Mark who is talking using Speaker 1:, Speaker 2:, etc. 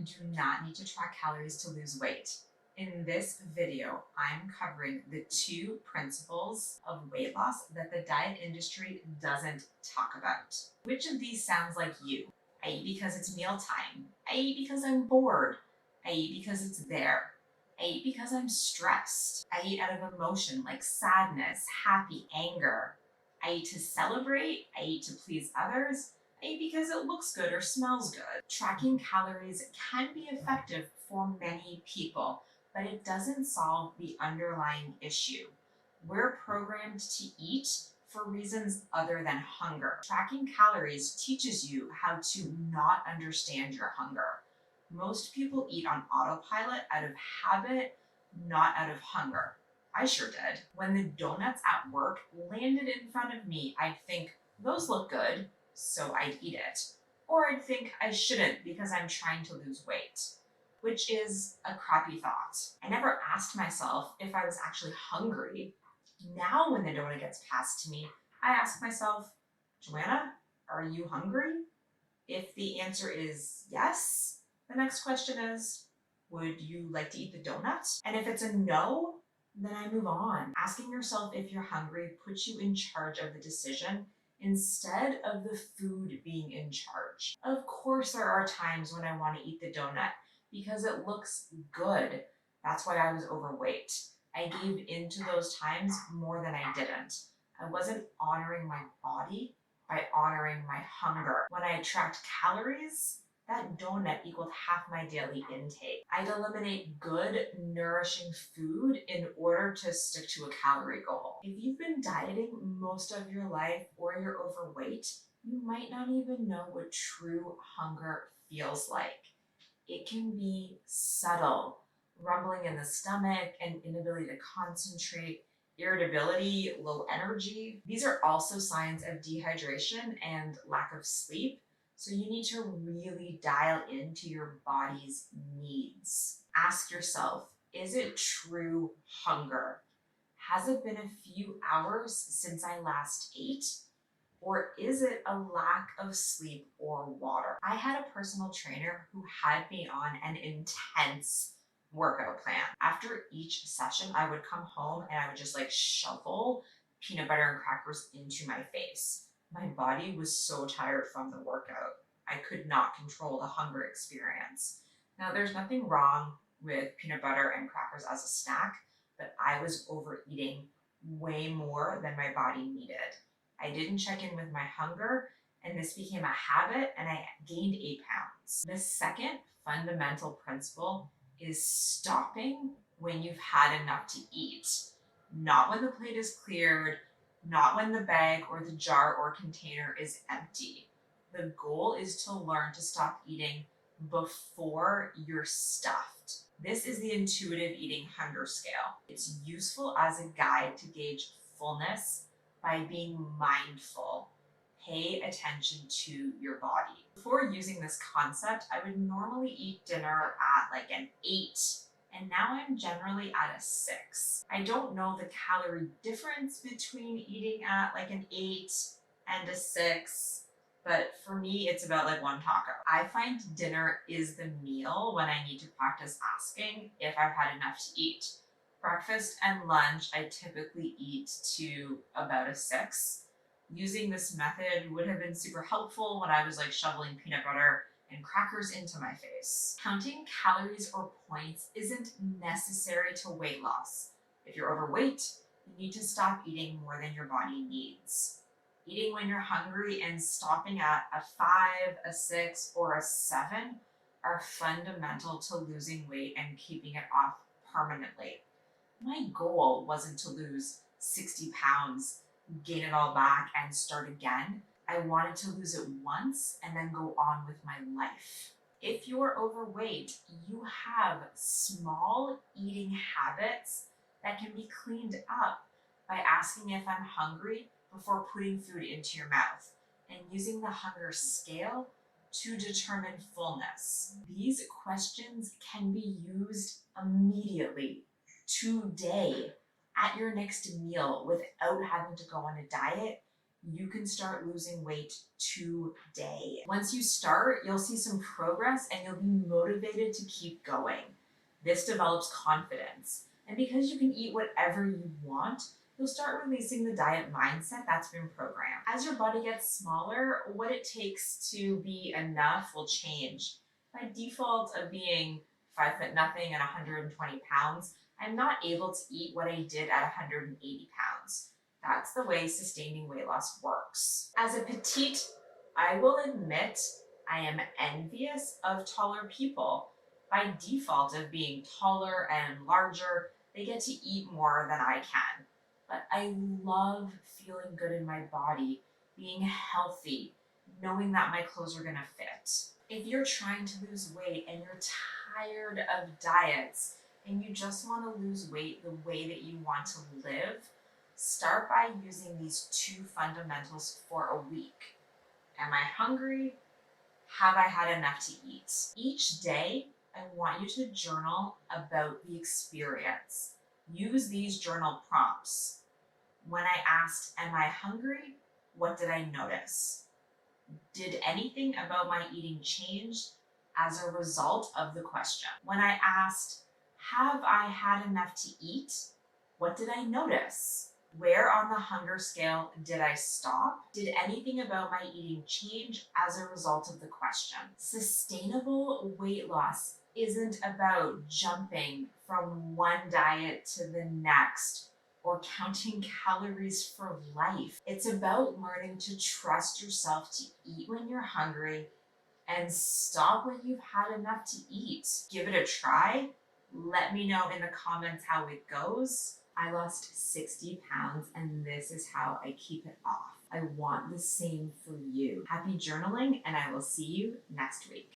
Speaker 1: you do not need to track calories to lose weight. In this video, I'm covering the 2 principles of weight loss that the diet industry doesn't talk about. Which of these sounds like you? I eat because it's mealtime. I eat because I'm bored. I eat because it's there. I eat because I'm stressed. I eat out of emotion like sadness, happy, anger. I eat to celebrate. I eat to please others. I eat because it looks good or smells good. Tracking calories can be effective for many people, but it doesn't solve the underlying issue. We're programmed to eat for reasons other than hunger. Tracking calories teaches you how to not understand your hunger. Most people eat on autopilot out of habit, not out of hunger. I sure did. When the donuts at work landed in front of me, I'd think, those look good, so I'd eat it. Or I'd think I shouldn't because I'm trying to lose weight, which is a crappy thought. I never asked myself if I was actually hungry. Now when the donut gets passed to me, I ask myself, Joanna, are you hungry? If the answer is yes, the next question is, would you like to eat the donut? And if it's a no, then I move on. Asking yourself if you're hungry puts you in charge of the decision instead of the food being in charge. Of course, there are times when I want to eat the donut because it looks good. That's why I was overweight. I gave into those times more than I didn't. I wasn't honoring my body by honoring my hunger. When I tracked calories, that donut equaled half my daily intake. I'd eliminate good, nourishing food in order to stick to a calorie goal. If you've been dieting most of your life or you're overweight, you might not even know what true hunger feels like. It can be subtle, rumbling in the stomach, an inability to concentrate, irritability, low energy. These are also signs of dehydration and lack of sleep. So you need to really dial into your body's needs. Ask yourself, is it true hunger? Has it been a few hours since I last ate? Or is it a lack of sleep or water? I had a personal trainer who had me on an intense workout plan. After each session, I would come home and I would just shovel peanut butter and crackers into my face. My body was so tired from the workout. I could not control the hunger experience. Now, there's nothing wrong with peanut butter and crackers as a snack, but I was overeating way more than my body needed. I didn't check in with my hunger, and this became a habit, and I gained 8 pounds. The second fundamental principle is stopping when you've had enough to eat. Not when the plate is cleared, not when the bag or the jar or container is empty. The goal is to learn to stop eating before you're stuffed. This is the intuitive eating hunger scale. It's useful as a guide to gauge fullness by being mindful. Pay attention to your body. Before using this concept, I would normally eat dinner at an 8, and now I'm generally at a 6. I don't know the calorie difference between eating at an 8 and a 6, but for me, it's about 1 taco. I find dinner is the meal when I need to practice asking if I've had enough to eat. Breakfast and lunch, I typically eat to about a 6. Using this method would have been super helpful when I was shoveling peanut butter and crackers into my face. Counting calories or points isn't necessary to weight loss. If you're overweight, you need to stop eating more than your body needs. Eating when you're hungry and stopping at a 5, a 6, or a 7 are fundamental to losing weight and keeping it off permanently. My goal wasn't to lose 60 pounds, gain it all back, and start again. I wanted to lose it once and then go on with my life. If you're overweight, you have small eating habits that can be cleaned up by asking if I'm hungry before putting food into your mouth and using the hunger scale to determine fullness. These questions can be used immediately, today, at your next meal, without having to go on a diet, you can start losing weight today. Once you start, you'll see some progress and you'll be motivated to keep going. This develops confidence. And because you can eat whatever you want, you'll start releasing the diet mindset that's been programmed. As your body gets smaller, what it takes to be enough will change. By default of being 5 foot nothing and 120 pounds, I'm not able to eat what I did at 180 pounds. That's the way sustaining weight loss works. As a petite, I will admit I am envious of taller people. By default of being taller and larger, they get to eat more than I can. But I love feeling good in my body, being healthy, knowing that my clothes are gonna fit. If you're trying to lose weight and you're tired of diets and you just want to lose weight the way that you want to live, start by using these two fundamentals for a week. Am I hungry? Have I had enough to eat? Each day, I want you to journal about the experience. Use these journal prompts. When I asked, am I hungry? What did I notice? Did anything about my eating change as a result of the question? When I asked, have I had enough to eat? What did I notice? Where on the hunger scale did I stop? Did anything about my eating change as a result of the question? Sustainable weight loss isn't about jumping from one diet to the next or counting calories for life. It's about learning to trust yourself to eat when you're hungry and stop when you've had enough to eat. Give it a try. Let me know in the comments how it goes. I lost 60 pounds and this is how I keep it off. I want the same for you. Happy journaling and I will see you next week.